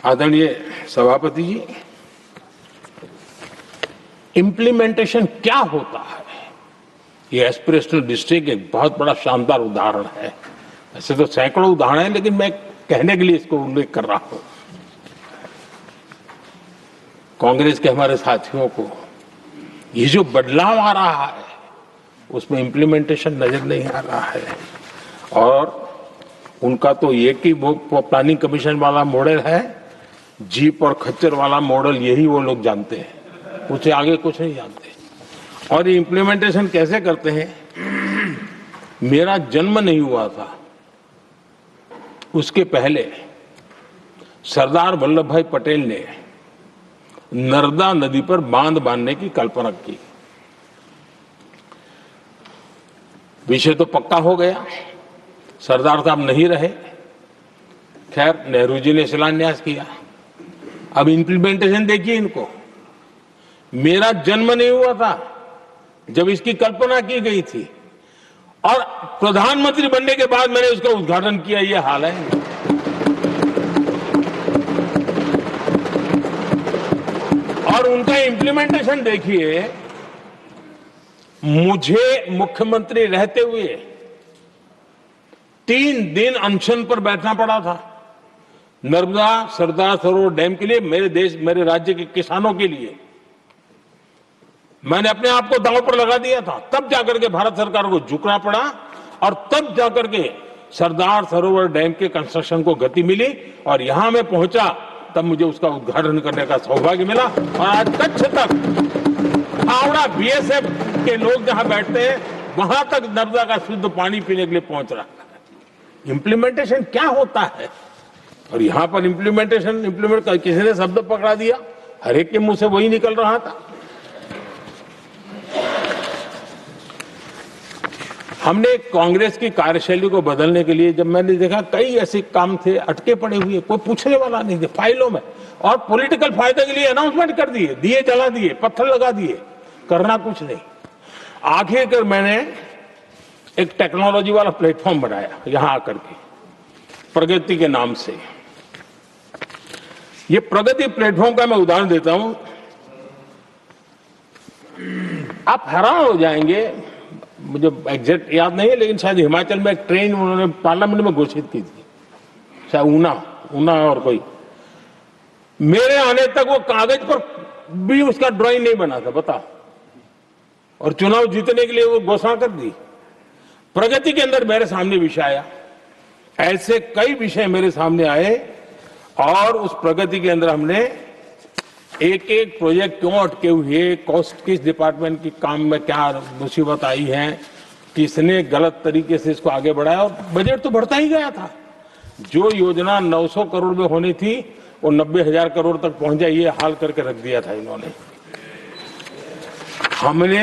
आदरणीय सभापति जी, इम्प्लीमेंटेशन क्या होता है, ये एस्पिरेशनल डिस्ट्रिक्ट एक बहुत बड़ा शानदार उदाहरण है। ऐसे तो सैकड़ों उदाहरण हैं, लेकिन मैं कहने के लिए इसको उल्लेख कर रहा हूं। कांग्रेस के हमारे साथियों को ये जो बदलाव आ रहा है उसमें इम्प्लीमेंटेशन नजर नहीं आ रहा है, और उनका तो एक ही वो प्लानिंग कमीशन वाला मॉडल है, जीप और खच्चर वाला मॉडल, यही वो लोग जानते हैं, उससे आगे कुछ नहीं जानते। और ये इम्प्लीमेंटेशन कैसे करते हैं? मेरा जन्म नहीं हुआ था उसके पहले सरदार वल्लभ भाई पटेल ने नर्मदा नदी पर बांध बांधने की कल्पना की। विषय तो पक्का हो गया, सरदार साहब नहीं रहे, खैर नेहरू जी ने शिलान्यास किया। अब इम्प्लीमेंटेशन देखिए इनको। मेरा जन्म नहीं हुआ था जब इसकी कल्पना की गई थी, और प्रधानमंत्री बनने के बाद मैंने उसका उद्घाटन किया, ये हाल है। और उनका इम्प्लीमेंटेशन देखिए, मुझे मुख्यमंत्री रहते हुए 3 दिन अनशन पर बैठना पड़ा था नर्मदा सरदार सरोवर डैम के लिए, मेरे राज्य के किसानों के लिए। मैंने अपने आप को दांव पर लगा दिया था, तब जाकर के भारत सरकार को झुकना पड़ा, और तब जाकर के सरदार सरोवर डैम के कंस्ट्रक्शन को गति मिली, और यहां मैं पहुंचा तब मुझे उसका उद्घाटन करने का सौभाग्य मिला। और आज कच्छ तक, हावड़ा बीएसएफ के लोग जहां बैठते हैं वहां तक नर्मदा का शुद्ध पानी पीने के लिए पहुंच रहा है। इम्प्लीमेंटेशन क्या होता है? और यहां पर इम्प्लीमेंट किसी ने शब्द पकड़ा दिया, हर एक के मुंह से वही निकल रहा था। हमने कांग्रेस की कार्यशैली को बदलने के लिए, जब मैंने देखा कई ऐसे काम थे अटके पड़े हुए, कोई पूछने वाला नहीं थे फाइलों में, और पॉलिटिकल फायदे के लिए अनाउंसमेंट कर दिए, दिए जला दिए, पत्थर लगा दिए, करना कुछ नहीं। आखिरकार मैंने एक टेक्नोलॉजी वाला प्लेटफॉर्म बनाया यहां आकर के, प्रगति के नाम से। ये प्रगति प्लेटफॉर्म का मैं उदाहरण देता हूं, आप हैरान हो जाएंगे। मुझे एग्जैक्ट याद नहीं है, लेकिन शायद हिमाचल में एक ट्रेन उन्होंने पार्लियामेंट में घोषित की थी, शायद ऊना और कोई। मेरे आने तक वो कागज पर भी उसका ड्राइंग नहीं बना था, बताओ, और चुनाव जीतने के लिए वो घोषणा कर दी। प्रगति के अंदर मेरे सामने विषय आया, ऐसे कई विषय मेरे सामने आए, और उस प्रगति के अंदर हमने एक एक प्रोजेक्ट क्यों अटके हुए, कॉस्ट किस डिपार्टमेंट की काम में क्या मुसीबत आई है, किसने गलत तरीके से इसको आगे बढ़ाया, और बजट तो बढ़ता ही गया था। जो योजना 900 करोड़ में होनी थी वो 90,000 करोड़ तक पहुंच जाए, ये हाल करके रख दिया था इन्होंने। हमने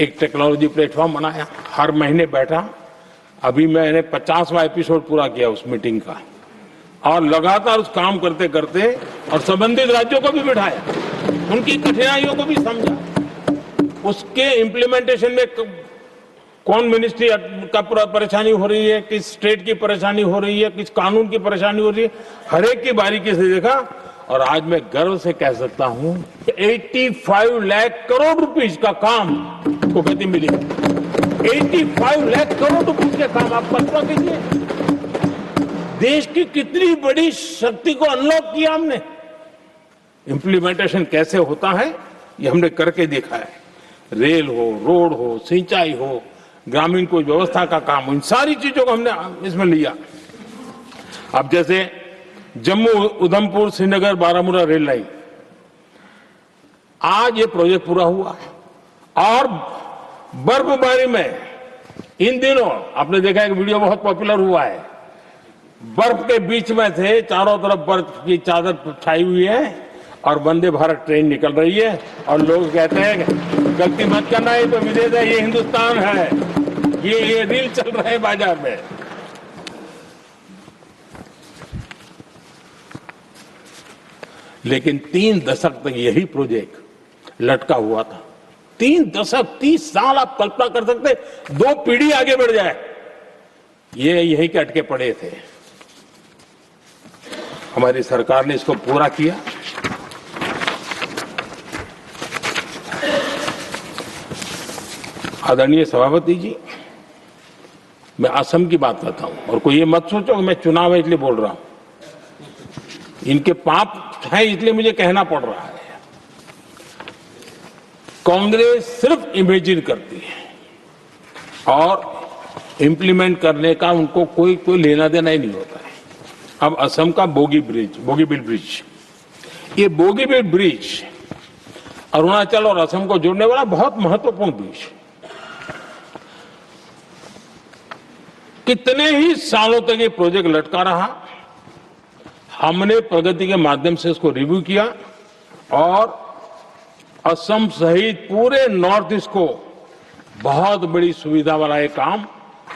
एक टेक्नोलॉजी प्लेटफॉर्म बनाया, हर महीने बैठा, अभी मैंने 50वां एपिसोड पूरा किया उस मीटिंग का, और लगातार उस काम करते करते, और संबंधित राज्यों को भी बिठाया, उनकी कठिनाइयों को भी समझा, उसके इम्प्लीमेंटेशन में कौन मिनिस्ट्री का परेशानी हो रही है, किस स्टेट की परेशानी हो रही है, किस कानून की परेशानी हो रही है, हर एक की बारीकी से देखा। और आज मैं गर्व से कह सकता हूं 85 लाख करोड़ रुपीस का काम को गति मिली। 85 लाख करोड़ रुपीस के काम, आप कल्पना कीजिए, देश की कितनी बड़ी शक्ति को अनलॉक किया हमने। इंप्लीमेंटेशन कैसे होता है ये हमने करके देखा है। रेल हो, रोड हो, सिंचाई हो, ग्रामीण कोई व्यवस्था का काम हो, इन सारी चीजों को हमने इसमें लिया। अब जैसे जम्मू उधमपुर श्रीनगर बारामूला रेल लाइन, आज ये प्रोजेक्ट पूरा हुआ, और बर्फबारी में इन दिनों आपने देखा एक वीडियो बहुत पॉपुलर हुआ है, बर्फ के बीच में थे, चारों तरफ बर्फ की चादर छाई हुई है, और वंदे भारत ट्रेन निकल रही है, और लोग कहते हैं गलती मत करना, है तो विदेश है, ये हिंदुस्तान है, ये रील चल रहे हैं बाजार में। लेकिन 3 दशक तक यही प्रोजेक्ट लटका हुआ था। 3 दशक, 30 साल, आप कल्पना कर सकते, 2 पीढ़ी आगे बढ़ जाए, ये यही के अटके पड़े थे। हमारी सरकार ने इसको पूरा किया। आदरणीय सभापति जी, मैं असम की बात करता हूं और कोई ये मत सोचो कि मैं चुनाव है इसलिए बोल रहा हूं। इनके पाप है इसलिए मुझे कहना पड़ रहा है। कांग्रेस सिर्फ इमेजिन करती है और इंप्लीमेंट करने का उनको कोई लेना देना ही नहीं होता है। अब असम का बोगीबील ब्रिज, ये बोगीबील ब्रिज अरुणाचल और असम को जोड़ने वाला बहुत महत्वपूर्ण ब्रिज, कितने ही सालों तक ये प्रोजेक्ट लटका रहा। हमने प्रगति के माध्यम से इसको रिव्यू किया और असम सहित पूरे नॉर्थ ईस्ट को बहुत बड़ी सुविधा वाला ये काम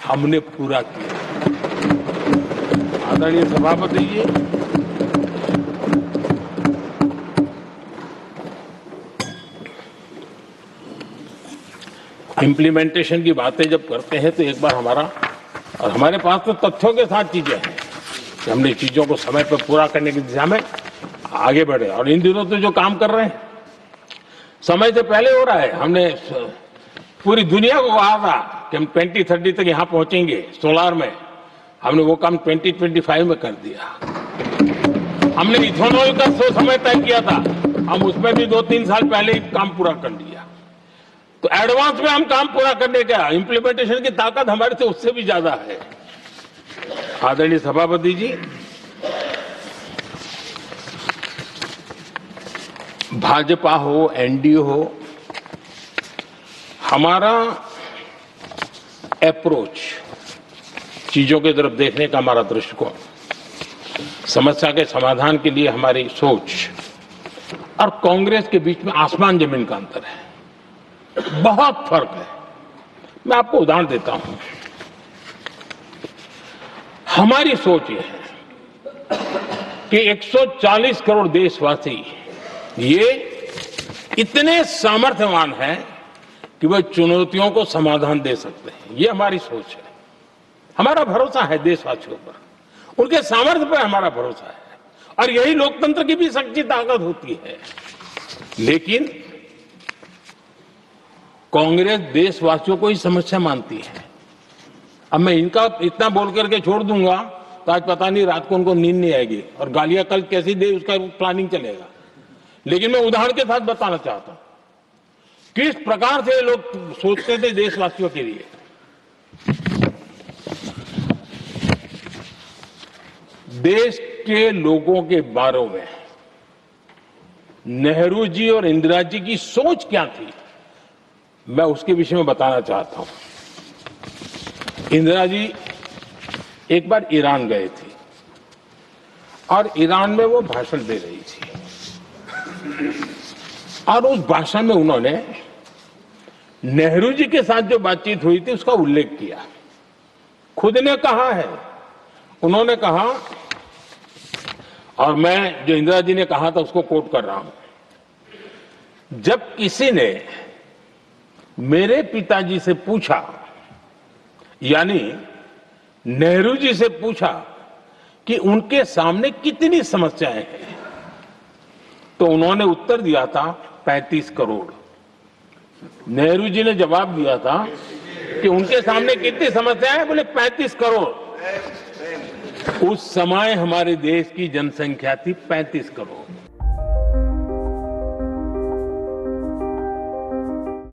हमने पूरा किया। आदरणीय सभापति जी, इंप्लीमेंटेशन की बातें जब करते हैं तो एक बार हमारे पास तो तथ्यों के साथ चीजें हैं कि हमने चीजों को समय पर पूरा करने की दिशा में आगे बढ़े। और इन दिनों तो जो काम कर रहे हैं समय से पहले हो रहा है। हमने पूरी दुनिया को कहा था कि हम 2030 तक यहां पहुंचेंगे सोलार में, हमने वो काम 2025 में कर दिया। हमने इथेनॉल का समय तय किया था, हम उसमें भी 2-3 साल पहले ही काम पूरा कर लिया। तो एडवांस में हम काम पूरा करने का इंप्लीमेंटेशन की ताकत हमारे से उससे भी ज्यादा है। आदरणीय सभापति जी, भाजपा हो, एनडीए हो, हमारा अप्रोच, चीजों की तरफ देखने का हमारा दृष्टिकोण, समस्या के समाधान के लिए हमारी सोच और कांग्रेस के बीच में आसमान जमीन का अंतर है, बहुत फर्क है। मैं आपको उदाहरण देता हूं। हमारी सोच यह है कि 140 करोड़ देशवासी ये इतने सामर्थ्यवान हैं कि वह चुनौतियों को समाधान दे सकते हैं। ये हमारी सोच है। हमारा भरोसा है देशवासियों पर, उनके सामर्थ्य पर हमारा भरोसा है और यही लोकतंत्र की भी सच्ची ताकत होती है। लेकिन कांग्रेस देशवासियों को ही समस्या मानती है। अब मैं इनका इतना बोल करके छोड़ दूंगा तो आज पता नहीं रात को उनको नींद नहीं आएगी और गालियां कल कैसी दे उसका प्लानिंग चलेगा। लेकिन मैं उदाहरण के साथ बताना चाहता हूं किस प्रकार से लोग सोचते थे देशवासियों के लिए। देश के लोगों के बारे में नेहरू जी और इंदिरा जी की सोच क्या थी, मैं उसके विषय में बताना चाहता हूं। इंदिरा जी एक बार ईरान गए थे और ईरान में वो भाषण दे रही थी और उस भाषण में उन्होंने नेहरू जी के साथ जो बातचीत हुई थी उसका उल्लेख किया। खुद ने कहा है, उन्होंने कहा, और मैं जो इंदिरा जी ने कहा था उसको कोट कर रहा हूं, जब किसी ने मेरे पिताजी से पूछा, यानी नेहरू जी से पूछा कि उनके सामने कितनी समस्याएं हैं, तो उन्होंने उत्तर दिया था 35 करोड़। नेहरू जी ने जवाब दिया था कि उनके सामने कितनी समस्याएं हैं, बोले 35 करोड़। उस समय हमारे देश की जनसंख्या थी 35 करोड़।